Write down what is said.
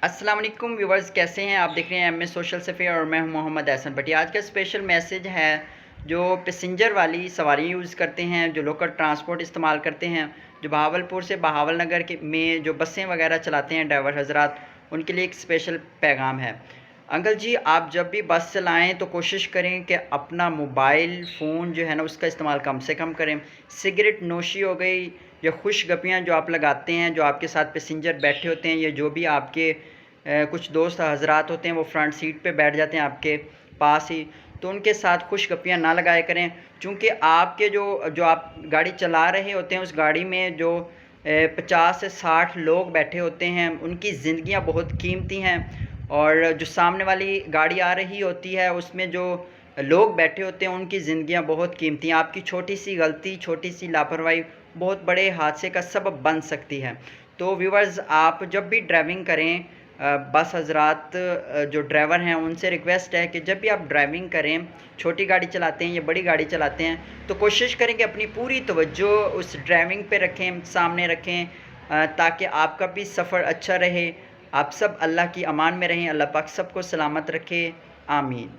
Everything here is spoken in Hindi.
अस्सलाम वालेकुम व्यूवर्स, कैसे हैं आप? देख रहे हैं एमएस सोशल सफ़े और मैं हूं मोहम्मद एहसन भट्टी। आज का स्पेशल मैसेज है जो पैसेंजर वाली सवारी यूज़ करते हैं, जो लोकल ट्रांसपोर्ट इस्तेमाल करते हैं, जो बहावलपुर से बहावल नगर के में जो बसें वगैरह चलाते हैं ड्राइवर हजरात, उनके लिए एक स्पेशल पैगाम है। अंकल जी, आप जब भी बस चलाएँ तो कोशिश करें कि अपना मोबाइल फ़ोन जो है ना उसका इस्तेमाल कम से कम करें। सिगरेट नोशी हो गई या खुशगपियाँ जो आप लगाते हैं, जो आपके साथ पैसेंजर बैठे होते हैं या जो भी आपके कुछ दोस्त हज़रात होते हैं वो फ्रंट सीट पे बैठ जाते हैं आपके पास ही, तो उनके साथ खुशगपियाँ ना लगाया करें। चूँकि आपके जो जो आप गाड़ी चला रहे होते हैं उस गाड़ी में जो 50 से 60 लोग बैठे होते हैं, उनकी ज़िंदगियाँ बहुत कीमती हैं। और जो सामने वाली गाड़ी आ रही होती है उसमें जो लोग बैठे होते हैं उनकी ज़िंदगियाँ बहुत कीमती हैं। आपकी छोटी-सी गलती, छोटी-सी लापरवाही बहुत बड़े हादसे का सबब बन सकती है। तो व्यूअर्स, आप जब भी ड्राइविंग करें, बस हज़रात, जो ड्राइवर हैं उनसे रिक्वेस्ट है कि जब भी आप ड्राइविंग करें, छोटी गाड़ी चलाते हैं या बड़ी गाड़ी चलाते हैं, तो कोशिश करें कि अपनी पूरी तवज्जो उस ड्राइविंग पे रखें, सामने रखें, ताकि आपका भी सफ़र अच्छा रहे। आप सब अल्लाह की अमान में रहें। अल्लाह पाक सबको सलामत रखे। आमीन।